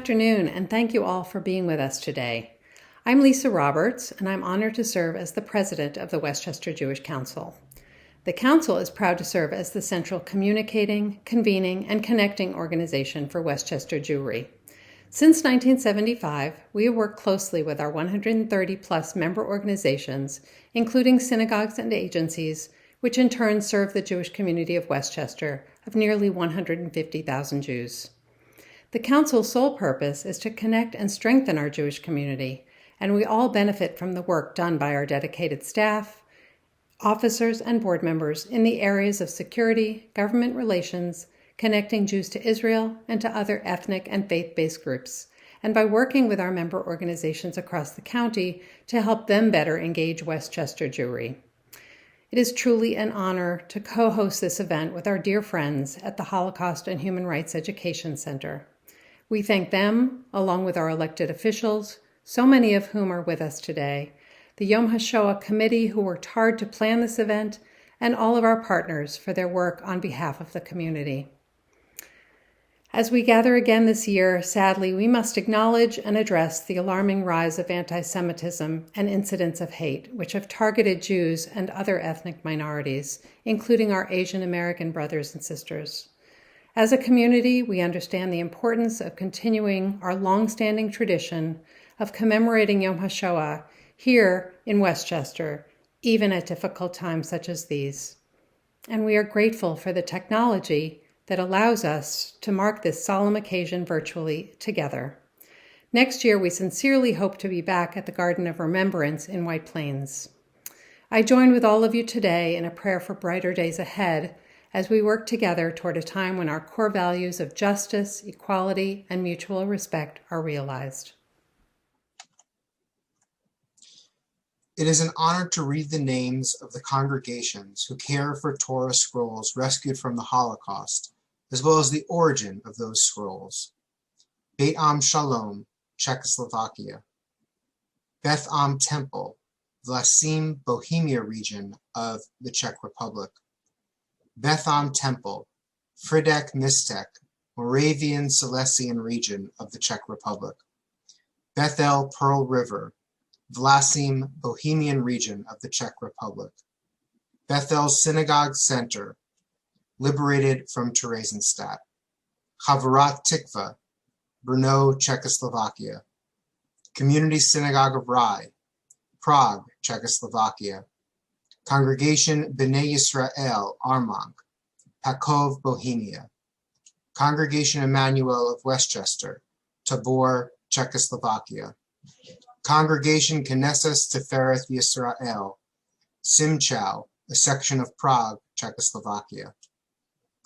afternoon, and thank you all for being with us today. I'm Lisa Roberts, and I'm honored to serve as the president of the Westchester Jewish Council. The Council is proud to serve as the central communicating, convening, and connecting organization for Westchester Jewry. Since 1975, we have worked closely with our 130-plus member organizations, including synagogues and agencies, which in turn serve the Jewish community of Westchester of nearly 150,000 Jews. The Council's sole purpose is to connect and strengthen our Jewish community, and we all benefit from the work done by our dedicated staff, officers, and board members in the areas of security, government relations, connecting Jews to Israel and to other ethnic and faith-based groups, and by working with our member organizations across the county to help them better engage Westchester Jewry. It is truly an honor to co-host this event with our dear friends at the Holocaust and Human Rights Education Center. We thank them, along with our elected officials, so many of whom are with us today, the Yom Hashoah committee who worked hard to plan this event, and all of our partners for their work on behalf of the community. As we gather again this year, sadly, we must acknowledge and address the alarming rise of anti-Semitism and incidents of hate, which have targeted Jews and other ethnic minorities, including our Asian American brothers and sisters. As a community, we understand the importance of continuing our long-standing tradition of commemorating Yom Hashoah here in Westchester, even at difficult times such as these. And we are grateful for the technology that allows us to mark this solemn occasion virtually together. Next year, we sincerely hope to be back at the Garden of Remembrance in White Plains. I join with all of you today in a prayer for brighter days ahead as we work together toward a time when our core values of justice, equality, and mutual respect are realized. It is an honor to read the names of the congregations who care for Torah scrolls rescued from the Holocaust, as well as the origin of those scrolls. Beit Am Shalom, Czechoslovakia. Beth Am Temple, Vlasim, Bohemia region of the Czech Republic. Beth Am Temple, Frýdek Místek, Moravian Silesian region of the Czech Republic. Bethel Pearl River, Vlasim, Bohemian region of the Czech Republic. Bethel Synagogue Center, liberated from Theresienstadt. Chavarat Tikva, Brno, Czechoslovakia. Community Synagogue of Rai, Prague, Czechoslovakia. Congregation B'nai Yisrael, Armagh, Pakov, Bohemia. Congregation Emmanuel of Westchester, Tabor, Czechoslovakia. Congregation Knesset Tiferet Yisrael, Simchow, a section of Prague, Czechoslovakia.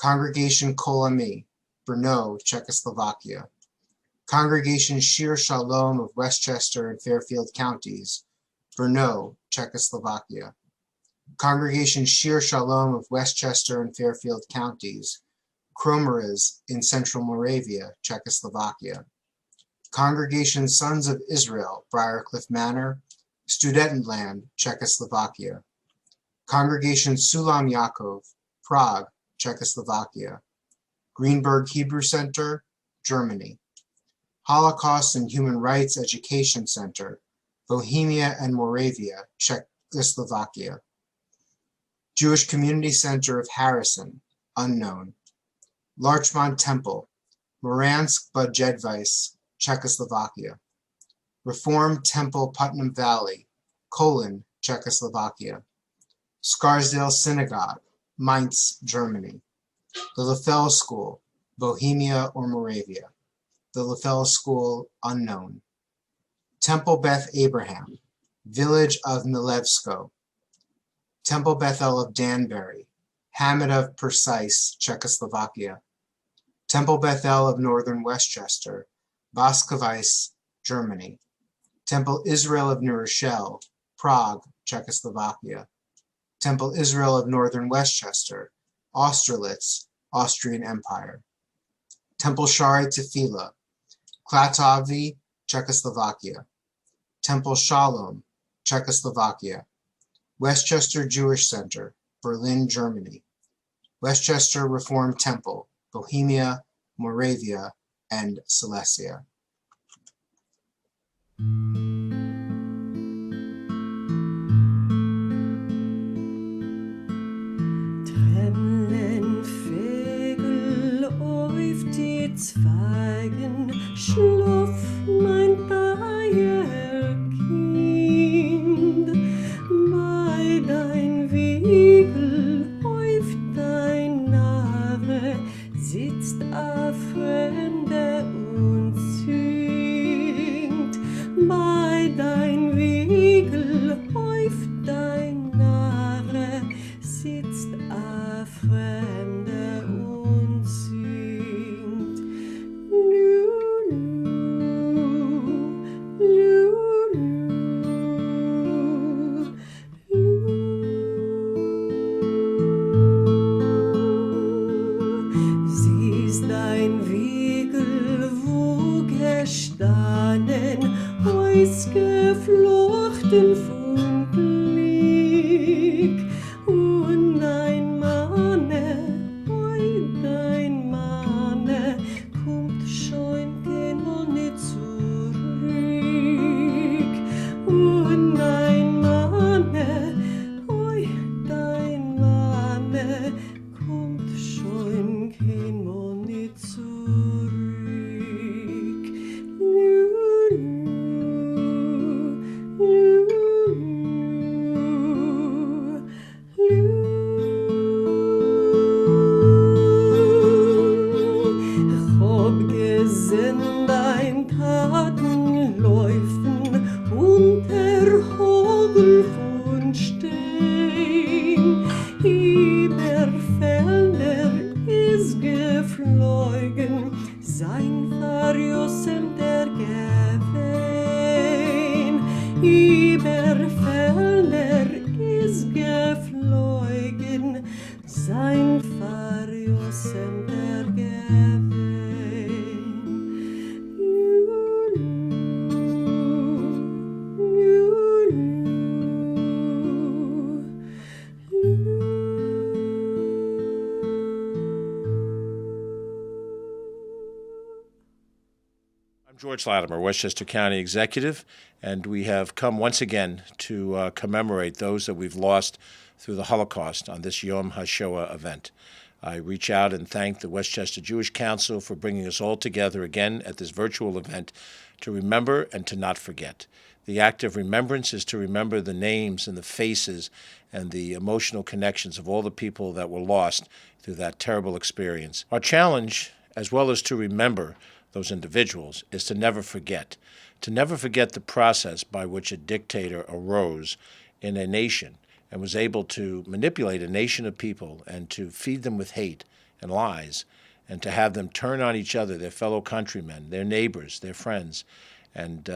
Congregation Kol Ami, Brno, Czechoslovakia. Congregation Shir Shalom of Westchester and Fairfield counties, Brno, Czechoslovakia. Congregation Shir Shalom of Westchester and Fairfield counties, Kromeres in Central Moravia, Czechoslovakia. Congregation Sons of Israel, Briarcliff Manor, Studentenland, Czechoslovakia. Congregation Sulam Yaakov, Prague, Czechoslovakia. Greenberg Hebrew Center, Germany. Holocaust and Human Rights Education Center, Bohemia and Moravia, Czechoslovakia. Jewish Community Center of Harrison, unknown. Larchmont Temple, Moransk Budjedvice, Czechoslovakia. Reformed Temple Putnam Valley, Czechoslovakia. Scarsdale Synagogue, Mainz, Germany. The Lefel School, Bohemia or Moravia. The Lefel School, unknown. Temple Beth Abraham, village of Milevsko. Temple Bethel of Danbury, Hamid of Persice, Czechoslovakia. Temple Bethel of Northern Westchester, Baskovice, Germany. Temple Israel of New Rochelle, Prague, Czechoslovakia. Temple Israel of Northern Westchester, Austerlitz, Austrian Empire. Temple Shari Tefillah, Klatovy, Czechoslovakia. Temple Shalom, Czechoslovakia. Westchester Jewish Center, Berlin, Germany. Westchester Reformed Temple, Bohemia, Moravia, and Silesia. Tremlenvögel auf die Zweigen, schlaf mein Bayerkind, bei dein Wiegel auf dein Nave sitzt a Fremde und singt, bei dein Wiegel auf dein Nave sitzt a Fremde und singt. Lulu, siehst dein Wiegel, wo gestanden, ausgeflochten von Glück, und dein Manne, kommt schon keinmal nicht zurück, und dein Manne, kommt schon keinmal nicht zurück. Hab gesehen dein Taten laufen unter Hagel von Stein. Über Felder ist geflogen sein verjossemter Gewein. Über Felder ist geflogen sein verjossemter Gewein. I'm George Latimer, Westchester County Executive, and we have come once again to commemorate those that we've lost through the Holocaust on this Yom Hashoah event. I reach out and thank the Westchester Jewish Council for bringing us all together again at this virtual event to remember and to not forget. The act of remembrance is to remember the names and the faces and the emotional connections of all the people that were lost through that terrible experience. Our challenge, as well as to remember those individuals, is to never forget the process by which a dictator arose in a nation and was able to manipulate a nation of people and to feed them with hate and lies and to have them turn on each other, their fellow countrymen, their neighbors, their friends, and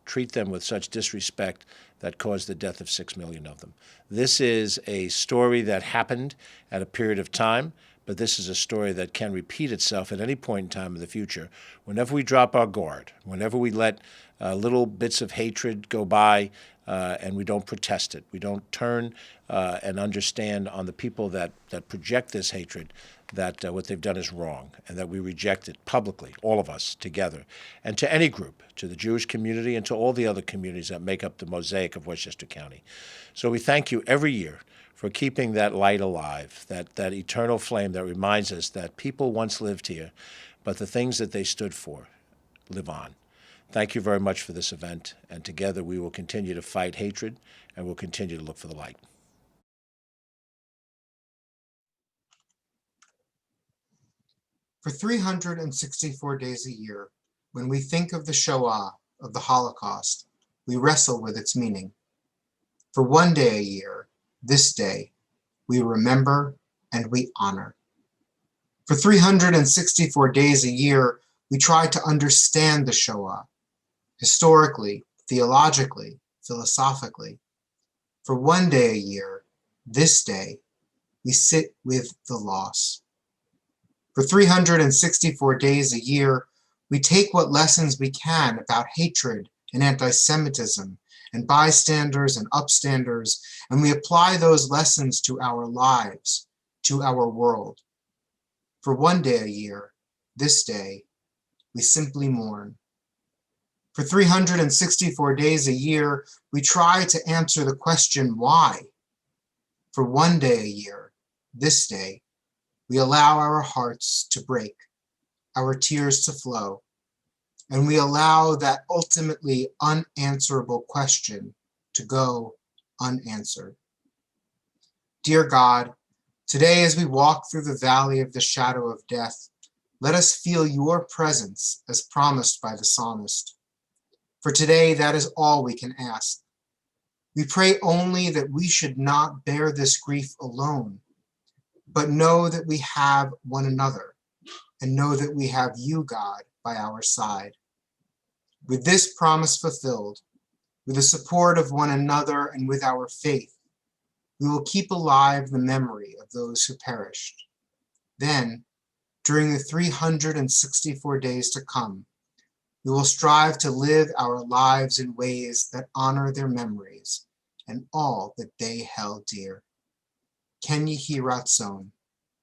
treat them with such disrespect that caused the death of 6 million of them. This is a story that happened at a period of time, but this is a story that can repeat itself at any point in time in the future. Whenever we drop our guard, whenever we let little bits of hatred go by and we don't protest it, we don't turn and understand on the people that project this hatred that what they've done is wrong and that we reject it publicly, all of us together, and to any group, to the Jewish community and to all the other communities that make up the mosaic of Westchester County. So we thank you every year for keeping that light alive, that eternal flame that reminds us that people once lived here, but the things that they stood for live on. Thank you very much for this event, and together we will continue to fight hatred and we'll continue to look for the light. For 364 days a year, when we think of the Shoah, of the Holocaust, we wrestle with its meaning. For one day a year, this day, we remember and we honor. For 364 days a year, we try to understand the Shoah, historically, theologically, philosophically. For one day a year, this day, we sit with the loss. For 364 days a year, we take what lessons we can about hatred and anti-Semitism and bystanders and upstanders, and we apply those lessons to our lives, to our world. For one day a year, this day, we simply mourn. For 364 days a year, we try to answer the question why. For one day a year, this day, we allow our hearts to break, our tears to flow, and we allow that ultimately unanswerable question to go unanswered. Dear God, today as we walk through the valley of the shadow of death, let us feel your presence as promised by the psalmist. For today, that is all we can ask. We pray only that we should not bear this grief alone, but know that we have one another and know that we have you, God, by our side. With this promise fulfilled, with the support of one another and with our faith, we will keep alive the memory of those who perished. Then, during the 364 days to come, we will strive to live our lives in ways that honor their memories and all that they held dear. Ken Yehi Ratzon,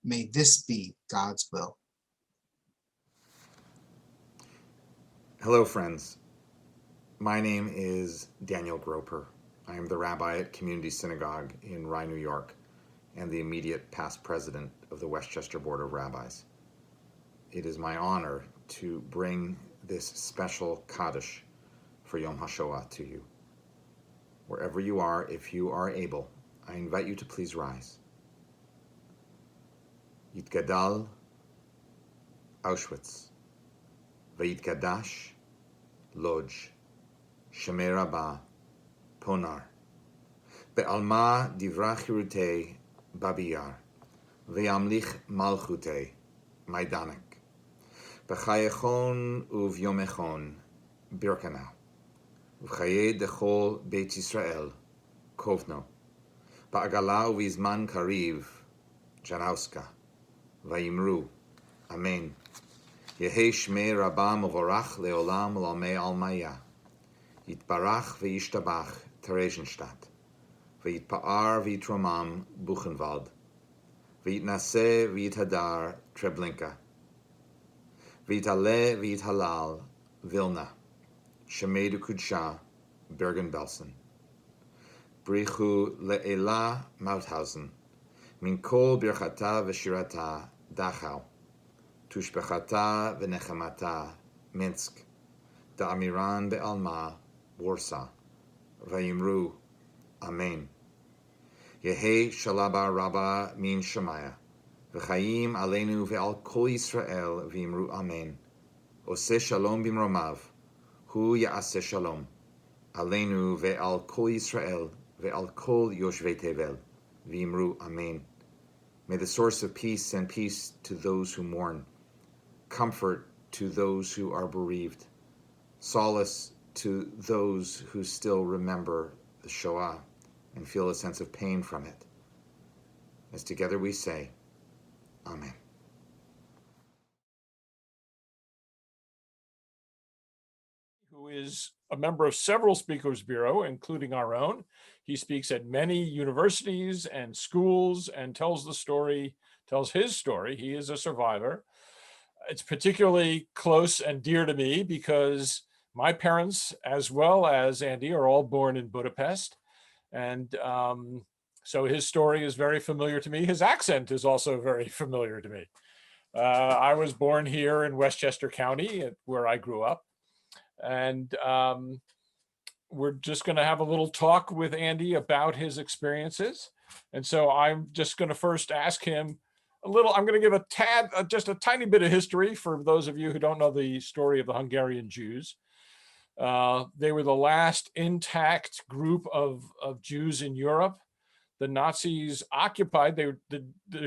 may this be God's will. Hello, friends. My name is Daniel Groper. I am the rabbi at Community Synagogue in Rye, New York, and the immediate past president of the Westchester Board of Rabbis. It is my honor to bring this special Kaddish for Yom Hashoah to you. Wherever you are, if you are able, I invite you to please rise. Yitgadal Auschwitz, Vayitgadash Lodz, Shemei Rabbah Ponar, Be'alma Divra Chirutei Babiyar, Ve'amlich Malchutei Maidanek, B'chayechon uvyomechon Birkana, V'chaye dechol Beit Yisrael Kovno, Ba'agala uvizman kariv Janauska, Vayimru, Amen. Yehi Shmei Rabbah Movorach Leolam Lamei Almaya, Yitbarach V'yishtabach Theresienstadt, V'yitpa'ar V'yitromam Buchenwald, V'yitnaseh V'yithadar Treblinka, V'yitale V'yithalal Vilna, Shemei Kudsha Bergen-Belsen, Brichu Le'ela Mauthausen, Min Kol Birchata V'shirata Dachau, Tushbechata V'nechamata Minsk, Da'amiran Be'alma Warsaw, Vayimru, Amen. Yehi Shalaba Rabba Min Shemaya, V'chaim Aleinu Ve'al Kol Yisrael V'imru Amen. Oseh Shalom Bimromav, Hu Ya'aseh Shalom, Aleinu Ve'al Kol Yisrael Ve'al Kol Yoshvei Tevel, V'imru Amen. May the source of peace send peace to those who mourn, comfort to those who are bereaved, solace to those who still remember the Shoah and feel a sense of pain from it. As together we say, Amen. Who is a member of several Speakers Bureau, including our own. He speaks at many universities and schools and tells his story. He is a survivor. It's particularly close and dear to me because my parents, as well as Andy, are all born in Budapest. And so his story is very familiar to me. His accent is also very familiar to me. I was born here in Westchester County, where I grew up. And we're just going to have a little talk with Andy about his experiences. And so I'm just going to first ask him I'm going to give just a tiny bit of history for those of you who don't know the story of the Hungarian Jews. They were the last intact group of Jews in Europe. The Nazis occupied, the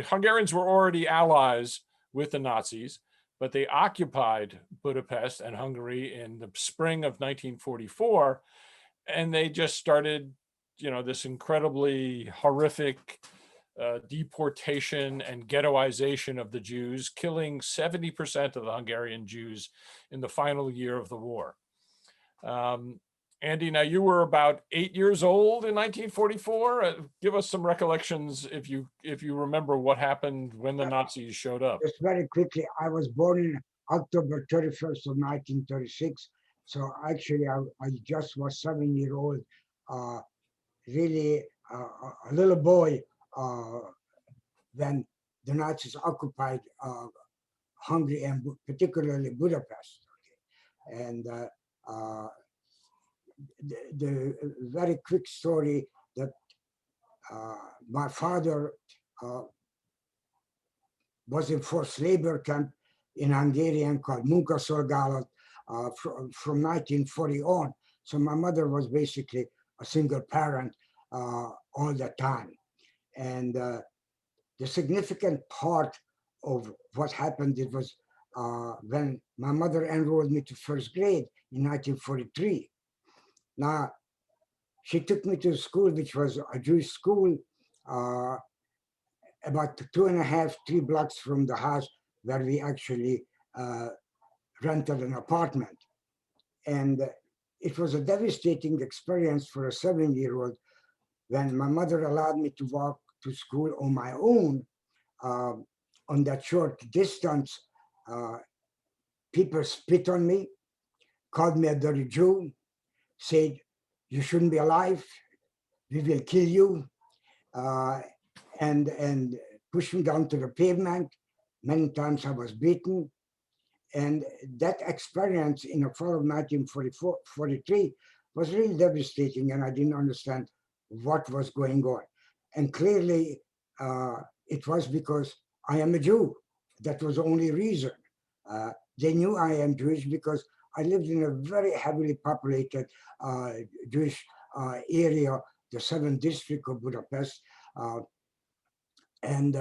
Hungarians were already allies with the Nazis, but they occupied Budapest and Hungary in the spring of 1944, and they just started, this incredibly horrific deportation and ghettoization of the Jews, killing 70% of the Hungarian Jews in the final year of the war. Andy, now you were about 8 years old in 1944. Give us some recollections if you remember what happened when the Nazis showed up. Just very quickly, I was born in October 31st of 1936, So actually, I just was 7 year old, really a little boy when the Nazis occupied Hungary and particularly Budapest. And uh, the very quick story that my father was in forced labor camp in Hungarian called Munkaszolgálat from 1940 on. So my mother was basically a single parent all the time. And the significant part of what happened, it was when my mother enrolled me to first grade in 1943. Now, she took me to a school which was a Jewish school, about 2.5, 3 blocks from the house where we actually rented an apartment. And it was a devastating experience for a 7-year-old when my mother allowed me to walk to school on my own. On that short distance, people spit on me, called me a dirty Jew, said, "You shouldn't be alive, we will kill you," and pushed me down to the pavement. Many times I was beaten. And that experience in the fall of 1943 was really devastating, and I didn't understand what was going on. And clearly, it was because I am a Jew. That was the only reason. They knew I am Jewish because I lived in a very heavily populated Jewish area, the 7th district of Budapest. And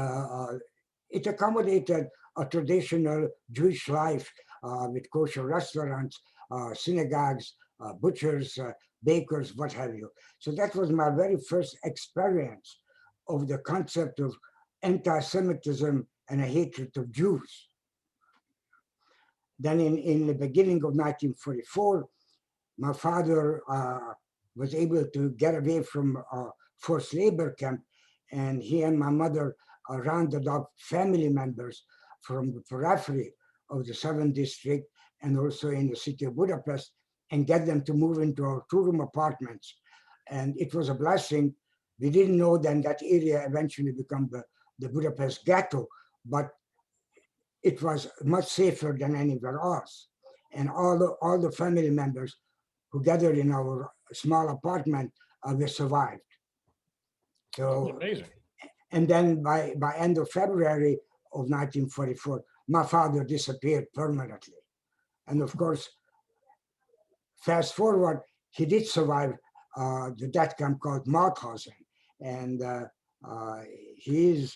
it accommodated a traditional Jewish life with kosher restaurants, synagogues, butchers, bakers, what have you. So that was my very first experience of the concept of anti-Semitism and a hatred of Jews. Then in the beginning of 1944, my father was able to get away from a forced labor camp, and he and my mother rounded up family members from the periphery of the 7th district and also in the city of Budapest and get them to move into our 2-room apartments. And it was a blessing. We didn't know then that area eventually became the Budapest ghetto, but it was much safer than anywhere else. And all the family members who gathered in our small apartment were survived. So amazing. And then by end of February of 1944, my father disappeared permanently. And of course, fast forward, he did survive the death camp called Mauthausen. And he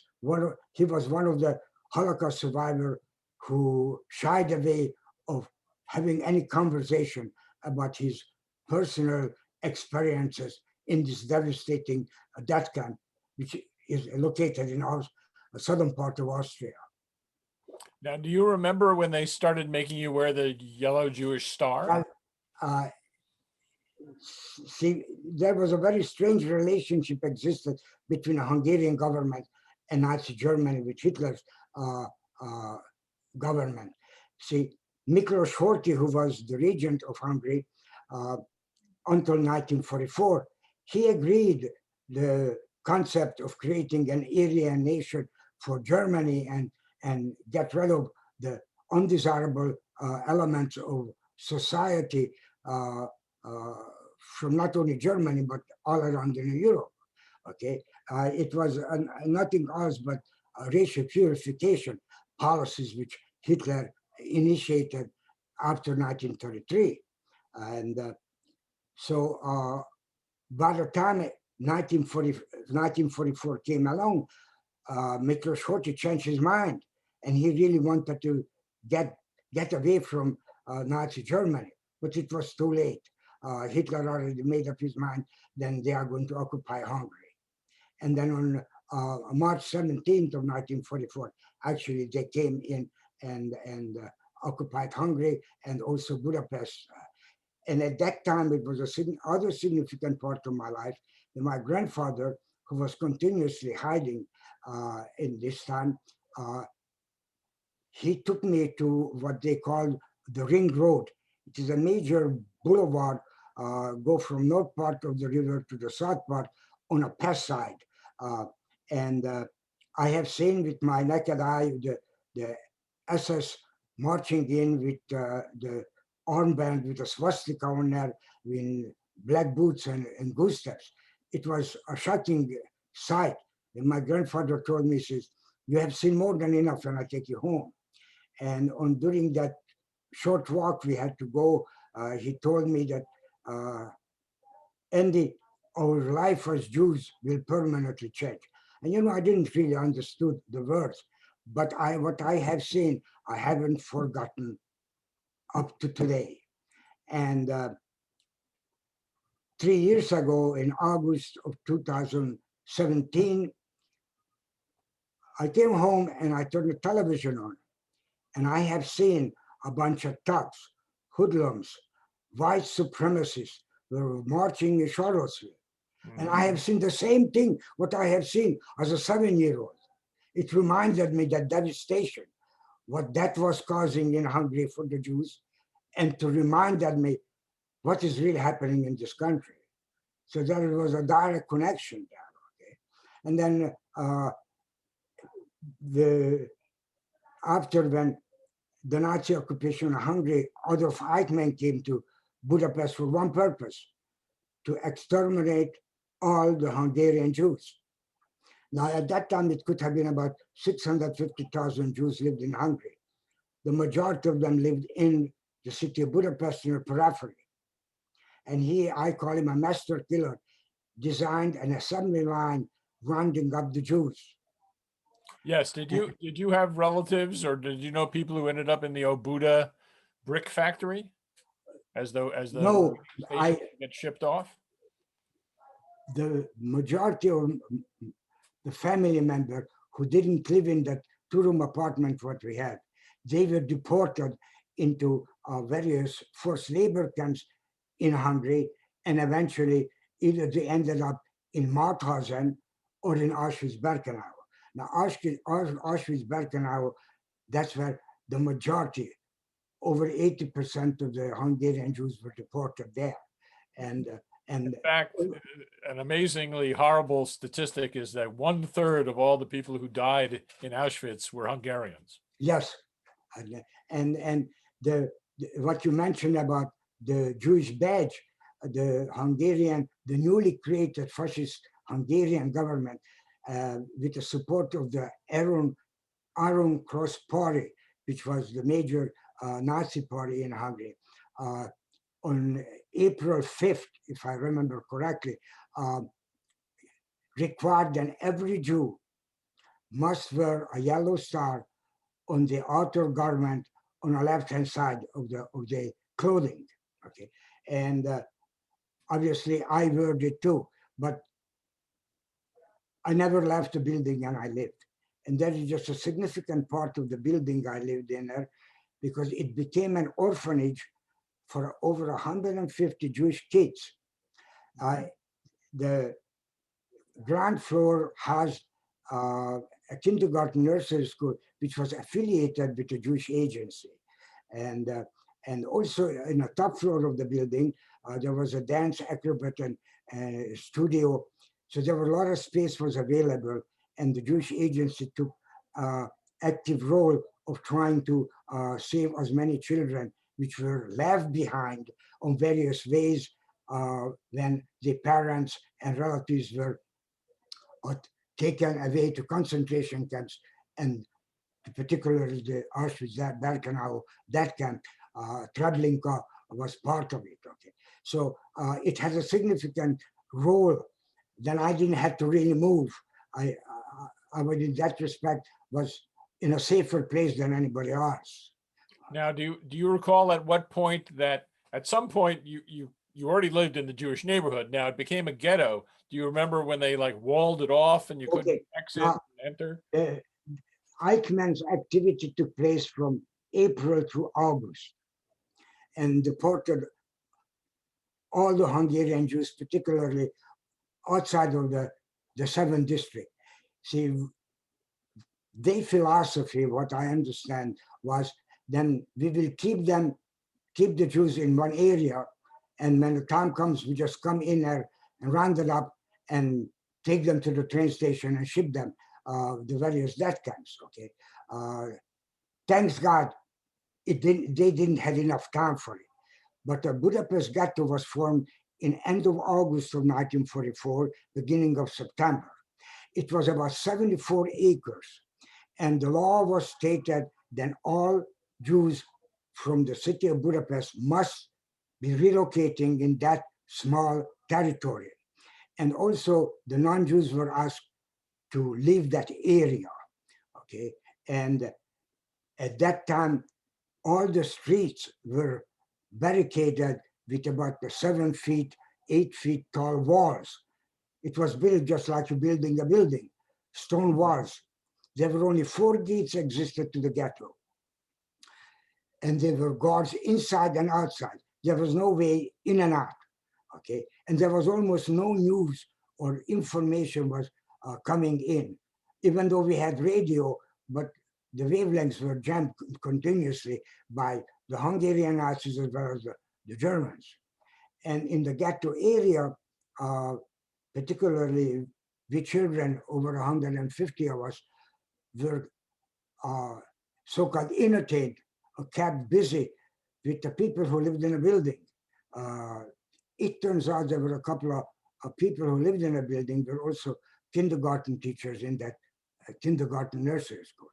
was one of the Holocaust survivors who shied away of having any conversation about his personal experiences in this devastating death camp, which is located in the southern part of Austria. Now, do you remember when they started making you wear the yellow Jewish star? See, there was a very strange relationship existed between the Hungarian government and Nazi Germany with Hitler's government. See, Miklos Horthy, who was the regent of Hungary until 1944, he agreed the concept of creating an Aryan nation for Germany and get rid of the undesirable elements of society from not only Germany, but all around in Europe. Okay, it was nothing else but racial purification policies which Hitler initiated after 1933. And so by the time 1944 came along, Miklos Horthy changed his mind, and he really wanted to get away from Nazi Germany, but it was too late. Hitler already made up his mind, then they are going to occupy Hungary. And then on March 17th of 1944, actually they came in and occupied Hungary and also Budapest. And at that time, it was other significant part of my life that my grandfather, who was continuously hiding in this time, he took me to what they called the Ring Road It is a major boulevard, go from north part of the river to the south part on a past side. And I have seen with my naked eye the SS marching in with the armband with a swastika on there, with black boots and goose steps. It was a shocking sight. And my grandfather told me, he says, "You have seen more than enough when I take you home." And on during that short walk we had to go, he told me that Andy, our life as Jews will permanently change. And you know, I didn't really understood the words, but what I have seen, I haven't forgotten up to today. And 3 years ago, in August of 2017, I came home and I turned the television on, and I have seen a bunch of thugs, hoodlums, white supremacists were marching in Charlottesville. And I have seen the same thing, what I have seen as a 7-year-old. It reminded me that devastation, what that was causing in Hungary for the Jews, and to remind me what is really happening in this country. So there was a direct connection there. Okay? And then after when the Nazi occupation of Hungary, Adolf Eichmann came to Budapest for one purpose, to exterminate all the Hungarian Jews. Now, at that time, it could have been about 650,000 Jews lived in Hungary. The majority of them lived in the city of Budapest in the periphery. And I call him a master killer, designed an assembly line rounding up the Jews. Yes. Did you have relatives, or did you know people who ended up in the Obuda brick factory as the No, get shipped off? The majority of the family member who didn't live in that two-room apartment what we had, they were deported into various forced labor camps in Hungary, and eventually either they ended up in Mauthausen or in Auschwitz-Birkenau. Now, Auschwitz-Birkenau, that's where the majority, over 80% of the Hungarian Jews were deported there. And in fact, an amazingly horrible statistic is that 1/3 of all the people who died in Auschwitz were Hungarians. Yes, and what you mentioned about the Jewish badge, the newly created fascist Hungarian government, with the support of the Iron Cross Party, which was the major Nazi party in Hungary. On April 5th, if I remember correctly, required that every Jew must wear a yellow star on the outer garment on the left-hand side of the clothing. Okay, and obviously I wore it too, but I never left the building and I lived. And that is just a significant part of the building I lived in there, because it became an orphanage for over 150 Jewish kids. The ground floor has a kindergarten nursery school, which was affiliated with the Jewish agency. And also in the top floor of the building, there was a dance acrobat and studio. So there was a lot of space was available, and the Jewish agency took active role of trying to save as many children which were left behind on various ways when their parents and relatives were taken away to concentration camps, and particularly the Auschwitz-Birkenau, that camp, Treblinka was part of it. Okay, so it has a significant role. Then I didn't have to really move. I would, in that respect, was in a safer place than anybody else. Now, do you recall at what point that at some point you already lived in the Jewish neighborhood? Now it became a ghetto. Do you remember when they like walled it off and you couldn't exit and enter? Eichmann's activity took place from April to August, and deported all the Hungarian Jews, particularly outside of the 7th district. See, their philosophy, what I understand, was then we will keep them keep the Jews in one area, and when the time comes, we just come in there and round it up and take them to the train station and ship them the various death camps. Okay, thanks God, they didn't have enough time for it. But the Budapest ghetto was formed in end of August of 1944, beginning of September. It was about 74 acres, and the law was stated that all Jews from the city of Budapest must be relocating in that small territory. And also the non-Jews were asked to leave that area, okay? And at that time, all the streets were barricaded with about the 7 feet, 8 feet tall walls. It was built just like you're building a building, stone walls. There were only 4 gates existed to the ghetto. And there were guards inside and outside. There was no way in and out, okay? And there was almost no news or information was coming in, even though we had radio, but the wavelengths were jammed continuously by the Hungarian Nazis as well as the Germans. And in the ghetto area, particularly we children, over 150 of us, were so-called entertained or kept busy with the people who lived in a building. It turns out there were a couple of people who lived in a building were also kindergarten teachers in that kindergarten nursery school.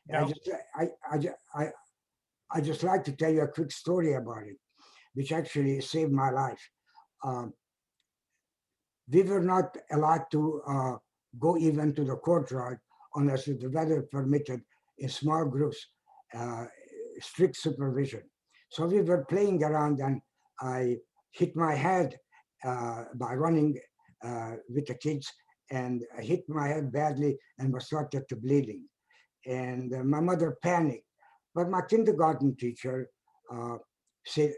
Now, I just like to tell you a quick story about it, which actually saved my life. We were not allowed to go even to the courtyard unless the weather permitted in small groups, strict supervision. So we were playing around and I hit my head by running with the kids, and I hit my head badly and was started to bleeding. And my mother panicked. But my kindergarten teacher said,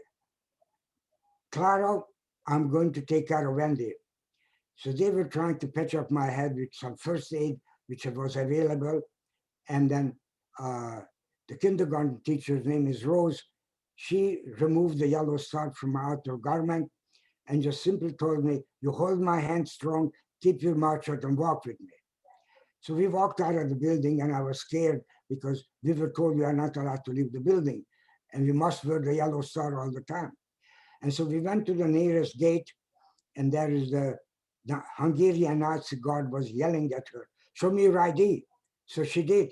Clara, I'm going to take care of Wendy. So they were trying to patch up my head with some first aid, which was available. And then the kindergarten teacher's name is Rose. She removed the yellow star from my outer garment and just simply told me, you hold my hand strong, keep your mouth shut and walk with me. So we walked out of the building and I was scared because we were told we are not allowed to leave the building and we must wear the yellow star all the time. And so we went to the nearest gate and there is the Hungarian Nazi guard was yelling at her, show me your ID. So she did.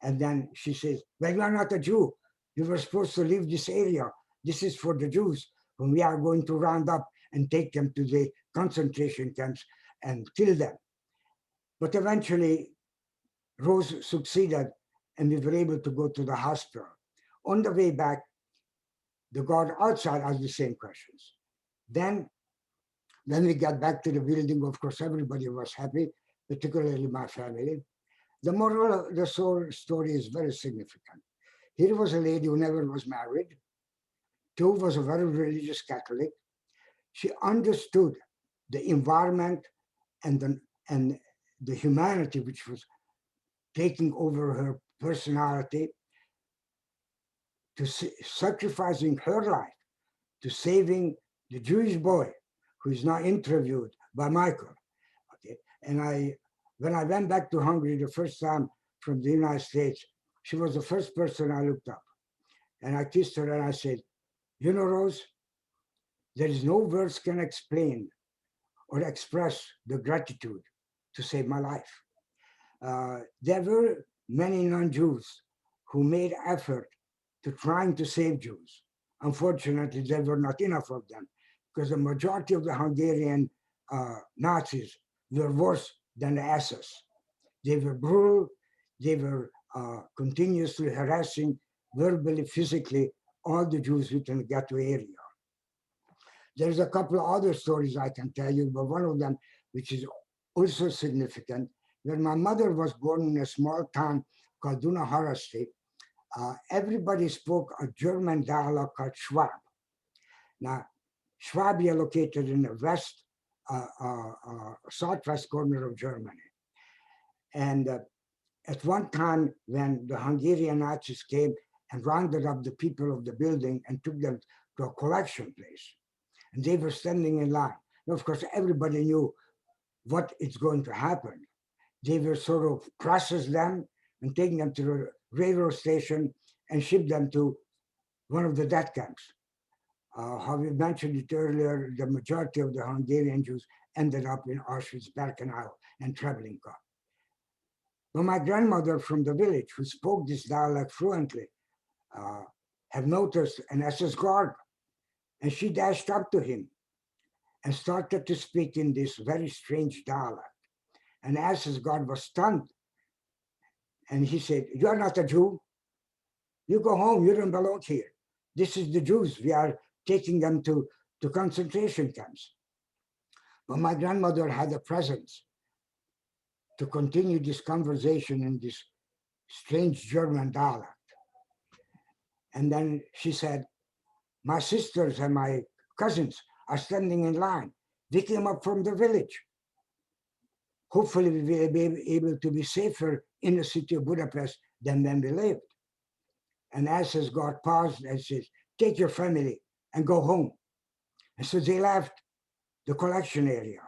And then she says, well, you are not a Jew. You were supposed to leave this area. This is for the Jews whom we are going to round up and take them to the concentration camps and kill them. But eventually, Rose succeeded and we were able to go to the hospital. On the way back, the guard outside asked the same questions. Then, when we got back to the building, of course, everybody was happy, particularly my family. The moral of the story is very significant. Here was a lady who never was married. Two was a very religious Catholic. She understood the environment and the humanity which was taking over her personality, to sacrificing her life to saving the Jewish boy who is now interviewed by Michael. Okay, and when I went back to Hungary the first time from the United States, she was the first person I looked up. And I kissed her and I said, you know, Rose, there is no words can explain or express the gratitude to save my life. There were many non-Jews who made effort to trying to save Jews. Unfortunately, there were not enough of them because the majority of the Hungarian Nazis were worse than the SS. They were brutal, they were continuously harassing verbally, physically, all the Jews within the ghetto area. There's a couple of other stories I can tell you, but one of them, which is also significant, when my mother was born in a small town called Dunaharaszti, everybody spoke a German dialect called Schwab. Now, Schwabia located in the west, southwest corner of Germany. And at one time, when the Hungarian Nazis came and rounded up the people of the building and took them to a collection place. And they were standing in line. And of course, everybody knew what is going to happen. They will sort of process them and take them to the railroad station and ship them to one of the death camps. How we mentioned it earlier, the majority of the Hungarian Jews ended up in Auschwitz-Birkenau and Treblinka. But my grandmother from the village, who spoke this dialect fluently, had noticed an SS guard, and she dashed up to him and started to speak in this very strange dialect. And SS guard was stunned. And he said, "You are not a Jew. You go home. You don't belong here. This is the Jews. We are taking them to concentration camps." But my grandmother had a presence to continue this conversation in this strange German dialect. And then she said, "My sisters and my cousins are standing in line. They came up from the village. Hopefully we will be able to be safer in the city of Budapest than when we lived." And SS guard paused and says, "Take your family and go home." And so they left the collection area.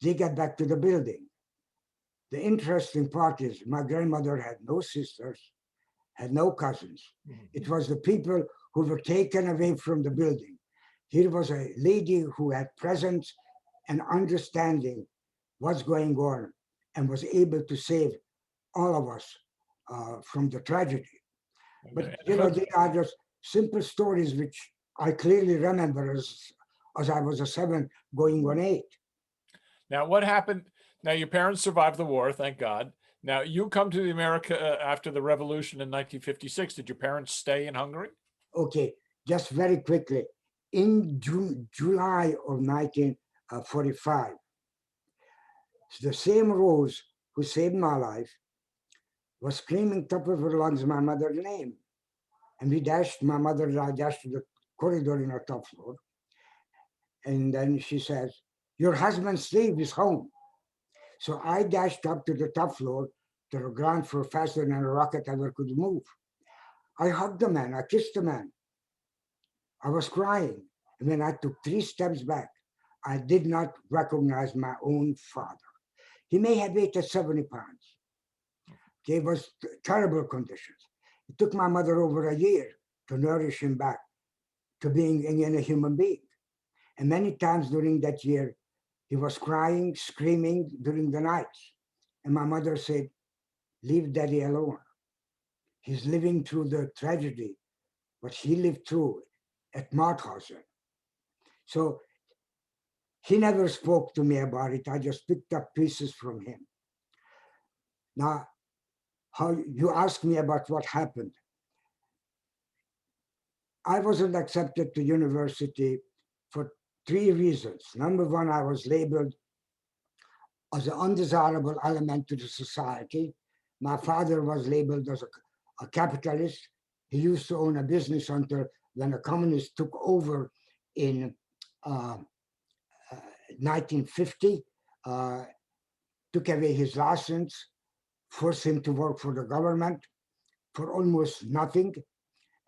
They got back to the building. The interesting part is my grandmother had no sisters, had no cousins. It was the people who were taken away from the building. Here was a lady who had presence and understanding what's going on and was able to save all of us from the tragedy. But you know, they are just simple stories which I clearly remember as I was a 7 going on 8. Now, what happened? Now, your parents survived the war, thank God. Now, you come to the America after the revolution in 1956. Did your parents stay in Hungary? Okay, just very quickly. In July of 1945, the same Rose who saved my life was screaming top of her lungs my mother's name. And my mother and I dashed to the corridor in our top floor. And then she says, "Your husband Steve is home." So I dashed up to the top floor to the ground floor faster than a rocket ever could move. I hugged the man, I kissed the man. I was crying. And when I took 3 steps back, I did not recognize my own father. He may have weighed 70 pounds. It was terrible conditions. It took my mother over a year to nourish him back to being again a human being. And many times during that year, he was crying, screaming during the nights. And my mother said, "Leave Daddy alone. He's living through the tragedy, what he lived through at Mauthausen." So he never spoke to me about it. I just picked up pieces from him. Now, how you asked me about what happened. I wasn't accepted to university for 3 reasons. Number one, I was labeled as an undesirable element to the society. My father was labeled as a capitalist. He used to own a business until when the communists took over in 1950, took away his license, forced him to work for the government for almost nothing.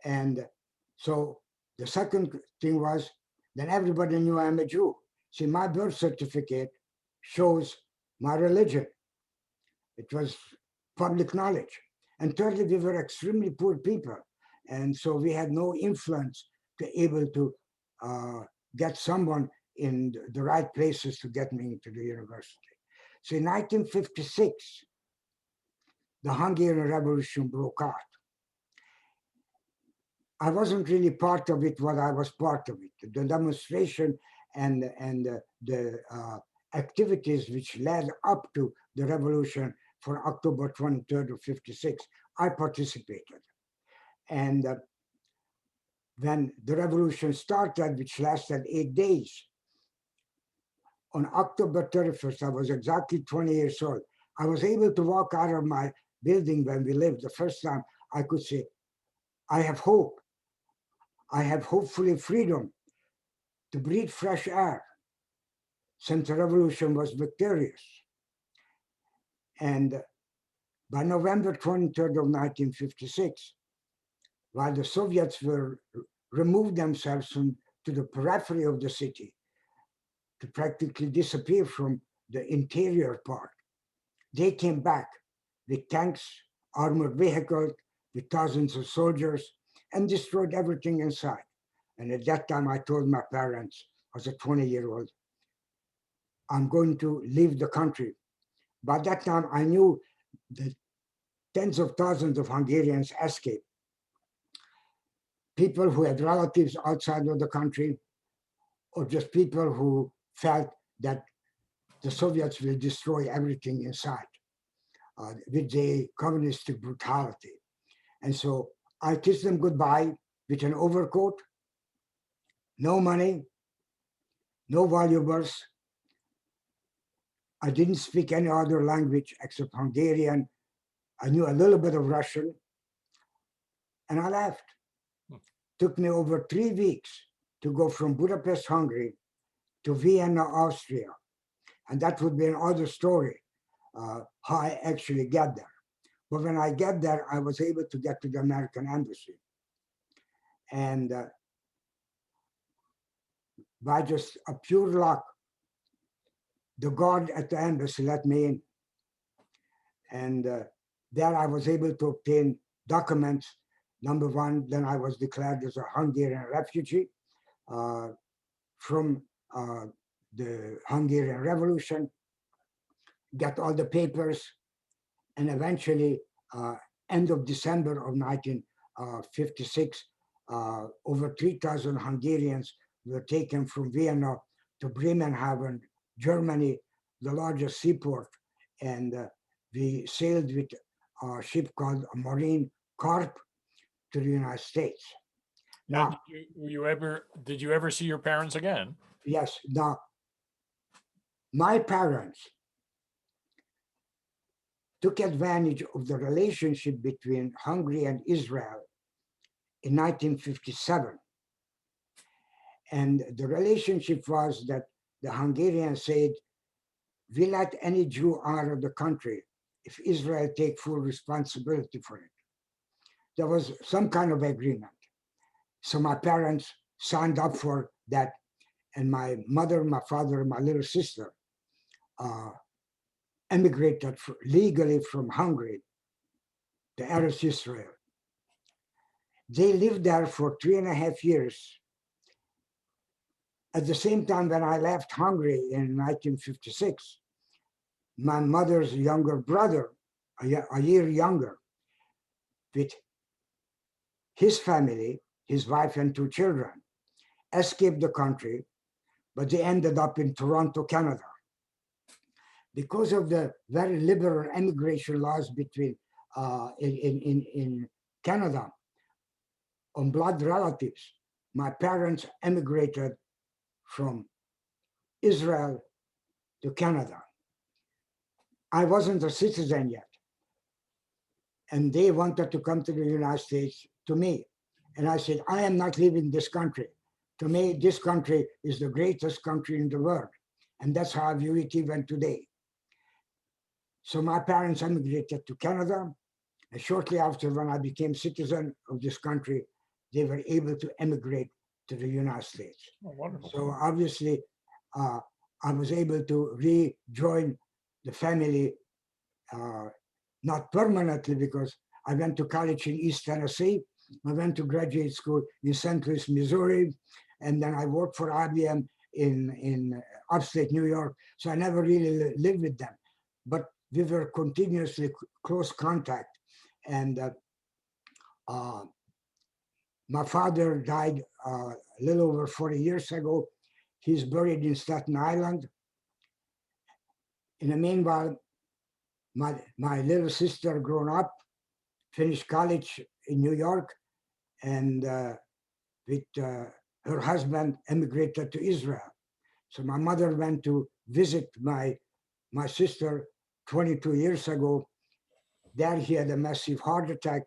And so the second thing was, then everybody knew I'm a Jew. See, my birth certificate shows my religion. It was public knowledge. And thirdly, we were extremely poor people. And so we had no influence to able to get someone in the right places to get me into the university. So in 1956, the Hungarian Revolution broke out. I wasn't really part of it, but I was part of it. The demonstration and the activities which led up to the revolution for October 23rd of 56, I participated. And when the revolution started, which lasted 8 days, on October 31st, I was exactly 20 years old. I was able to walk out of my building when we lived. The first time I could say, I have hope. I have hopefully freedom to breathe fresh air since the revolution was victorious. And by November 23rd of 1956, while the Soviets were removed themselves to the periphery of the city, to practically disappear from the interior part. They came back with tanks, armored vehicles, with thousands of soldiers, and destroyed everything inside. And at that time, I told my parents, as a 20-year-old, I'm going to leave the country. By that time, I knew that tens of thousands of Hungarians escaped. People who had relatives outside of the country, or just people who felt that the Soviets will destroy everything inside with the communistic brutality. And so I kissed them goodbye with an overcoat, no money, no valuables. I didn't speak any other language except Hungarian. I knew a little bit of Russian, and I left. Took me over 3 weeks to go from Budapest, Hungary, to Vienna, Austria. And that would be another story, how I actually get there. But when I get there, I was able to get to the American embassy. And by just a pure luck, the guard at the embassy let me in. And there I was able to obtain documents. Number one, then I was declared as a Hungarian refugee from the Hungarian Revolution, got all the papers, and eventually, end of December of 1956, over 3,000 Hungarians were taken from Vienna to Bremenhaven, Germany, the largest seaport, and we sailed with a ship called a Marine Carp to the United States. Now, did you ever see your parents again? yes. Now, my parents took advantage of the relationship between Hungary and Israel in 1957. And the relationship was that the Hungarians said, we let any Jew out of the country if Israel take full responsibility for it. There was some kind of agreement. So my parents signed up for that, and my mother, my father, and my little sister emigrated legally from Hungary to Eretz Israel. They lived there for 3.5 years. At the same time, when I left Hungary in 1956, my mother's younger brother, a year younger, with his family, his wife and 2 children, escaped the country, but they ended up in Toronto, Canada. Because of the very liberal immigration laws between in Canada on blood relatives, my parents emigrated from Israel to Canada. I wasn't a citizen yet, and they wanted to come to the United States to me. And I said, I am not leaving this country. To me, this country is the greatest country in the world. And that's how I view it even today. So my parents emigrated to Canada. And shortly after, when I became citizen of this country, they were able to emigrate to the United States. Oh, wonderful. So obviously, I was able to rejoin the family, not permanently, because I went to college in East Tennessee. I went to graduate school in St. Louis, Missouri, and then I worked for IBM in upstate New York. So I never really lived with them, but we were continuously close contact. And my father died a little over 40 years ago. He's buried in Staten Island. In the meanwhile, my little sister grown up, finished college in New York, and with her husband emigrated to Israel. So my mother went to visit my sister 22 years ago. There he had a massive heart attack,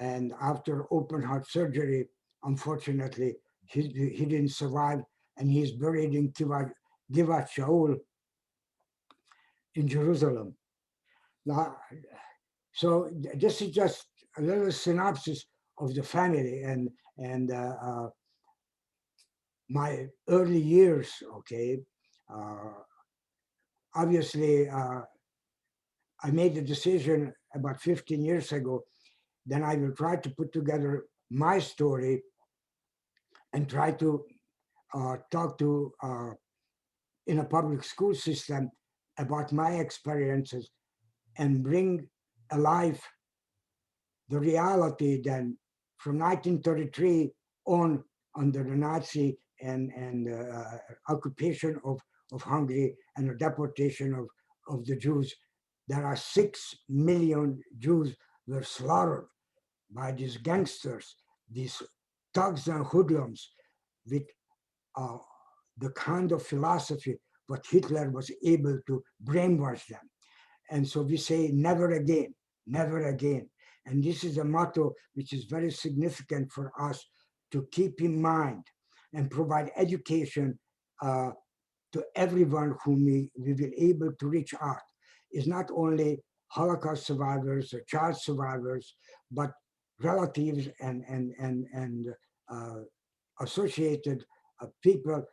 and after open heart surgery, unfortunately, he didn't survive, and he's buried in Givat Shaul in Jerusalem. Now, so this is just a little synopsis of the family, and And my early years, okay, obviously, I made the decision about 15 years ago. Then I will try to put together my story and try to talk to in a public school system about my experiences and bring alive the reality then from 1933 on under the Nazi and occupation of Hungary and the deportation of the Jews. There are 6 million Jews were slaughtered by these gangsters, these thugs and hoodlums with uh, the kind of philosophy what Hitler was able to brainwash them. And so we say, never again, never again. And this is a motto which is very significant for us to keep in mind and provide education to everyone whom we will able to reach out. Is not only Holocaust survivors or child survivors, but relatives and associated people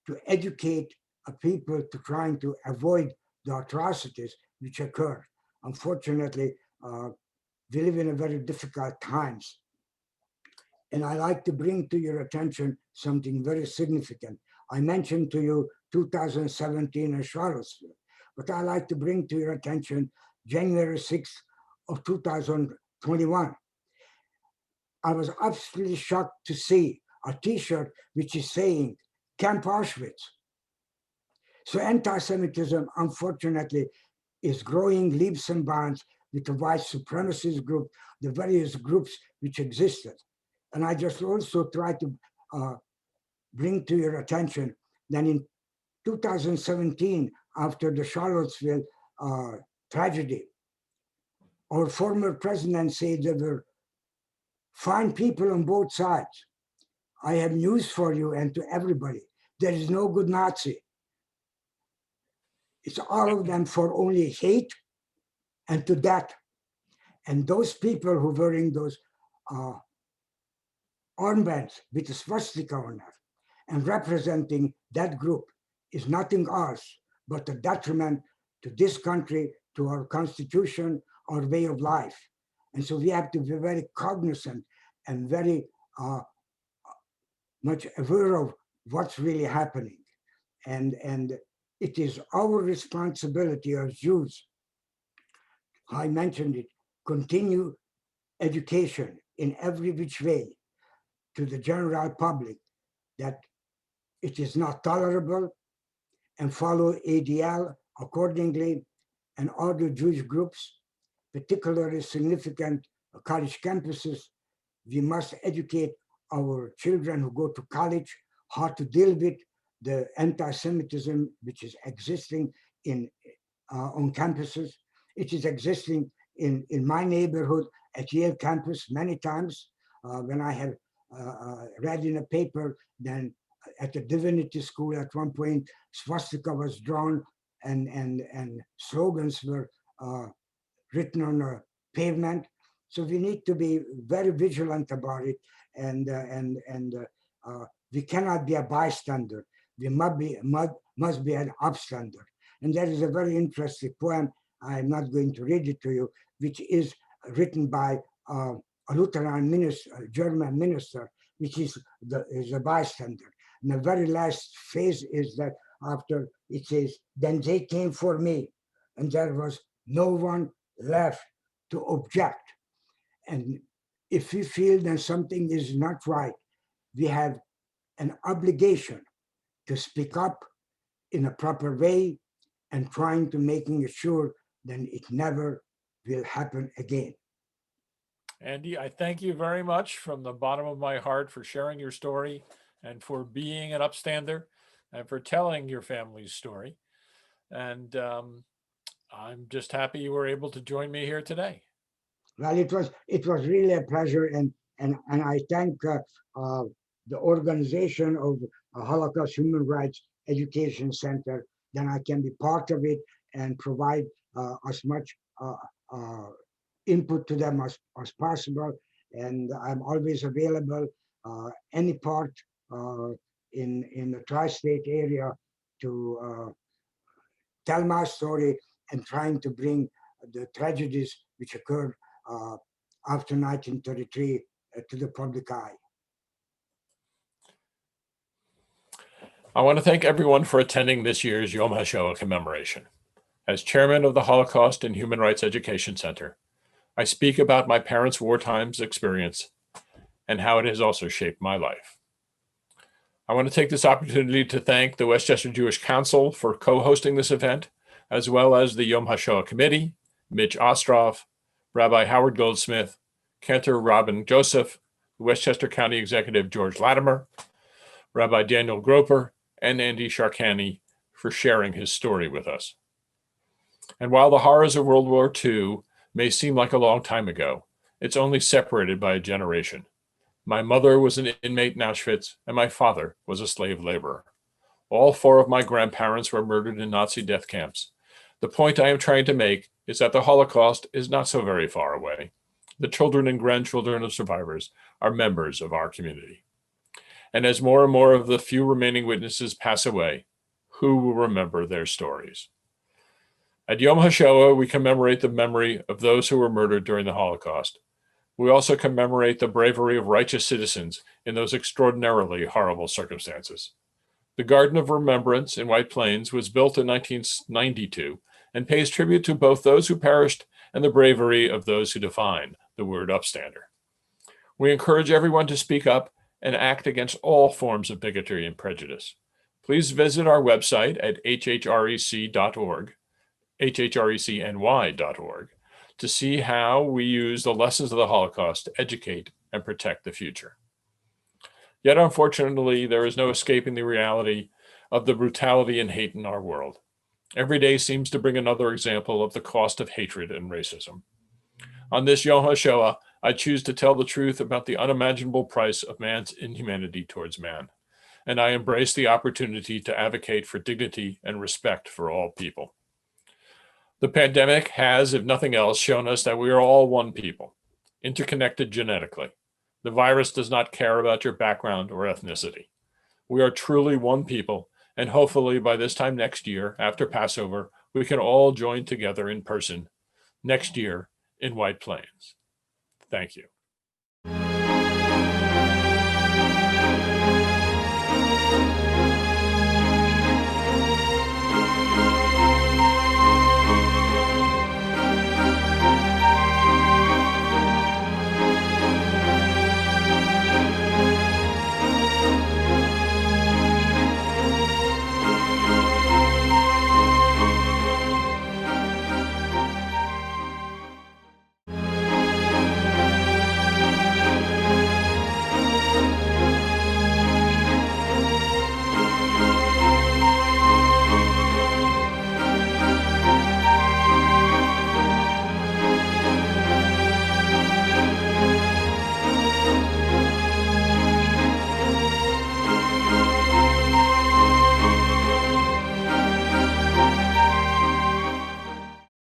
to educate people to trying to avoid the atrocities which occur. Unfortunately, we live in a very difficult times. And I like to bring to your attention something very significant. I mentioned to you 2017 in Charlottesville, but I like to bring to your attention January 6th of 2021. I was absolutely shocked to see a t-shirt which is saying Camp Auschwitz. So anti-Semitism, unfortunately, is growing leaps and bounds with the white supremacist group, the various groups which existed. And I just also try to bring to your attention that in 2017, after the Charlottesville tragedy, our former president said there were fine people on both sides. I have news for you and to everybody. There is no good Nazi. It's all of them for only hate and to death. And those people who were wearing those armbands with a swastika on it and representing that group is nothing else but a detriment to this country, to our constitution, our way of life. And so we have to be very cognizant and very much aware of what's really happening. And it is our responsibility as Jews, I mentioned it, continue education in every which way to the general public that it is not tolerable and follow ADL accordingly and other Jewish groups, particularly significant college campuses. We must educate our children who go to college how to deal with the anti-Semitism which is existing on campuses. It is existing in my neighborhood at Yale campus many times when I have read in a paper, then at the divinity school at one point, swastika was drawn and slogans were written on a pavement. So we need to be very vigilant about it, and we cannot be a bystander. We must be an upstander. And there is a very interesting poem. I'm not going to read it to you, which is written by a Lutheran minister, a German minister, which is a bystander. And the very last phrase is that after it says, then they came for me, and there was no one left to object. And if we feel that something is not right, we have an obligation to speak up in a proper way and trying to making sure that it never will happen again. Andy, I thank you very much from the bottom of my heart for sharing your story and for being an upstander and for telling your family's story. And I'm just happy you were able to join me here today. Well, it was really a pleasure, and I thank the organization of Holocaust Human Rights Education Center that I can be part of it and provide as much input to them as possible. And I'm always available any part in the tri-state area to tell my story and trying to bring the tragedies which occurred after 1933 to the public eye. I want to thank everyone for attending this year's Yom HaShoah commemoration. As chairman of the Holocaust and Human Rights Education Center, I speak about my parents' wartime experience and how it has also shaped my life. I want to take this opportunity to thank the Westchester Jewish Council for co-hosting this event, as well as the Yom HaShoah Committee, Mitch Ostroff, Rabbi Howard Goldsmith, Cantor Robin Joseph, Westchester County Executive George Latimer, Rabbi Daniel Groper, and Andy Sharkani for sharing his story with us. And while the horrors of World War II may seem like a long time ago, it's only separated by a generation. My mother was an inmate in Auschwitz, and my father was a slave laborer. All four of my grandparents were murdered in Nazi death camps. The point I am trying to make is that the Holocaust is not so very far away. The children and grandchildren of survivors are members of our community. And as more and more of the few remaining witnesses pass away, who will remember their stories? At Yom HaShoah, we commemorate the memory of those who were murdered during the Holocaust. We also commemorate the bravery of righteous citizens in those extraordinarily horrible circumstances. The Garden of Remembrance in White Plains was built in 1992 and pays tribute to both those who perished and the bravery of those who define the word upstander. We encourage everyone to speak up and act against all forms of bigotry and prejudice. Please visit our website at hhrec.org, hhrecny.org, to see how we use the lessons of the Holocaust to educate and protect the future. Yet, unfortunately, there is no escaping the reality of the brutality and hate in our world. Every day seems to bring another example of the cost of hatred and racism. On this Yom HaShoah, I choose to tell the truth about the unimaginable price of man's inhumanity towards man, and I embrace the opportunity to advocate for dignity and respect for all people. The pandemic has, if nothing else, shown us that we are all one people, interconnected genetically. The virus does not care about your background or ethnicity. We are truly one people, and hopefully by this time next year, after Passover, we can all join together in person next year in White Plains. Thank you.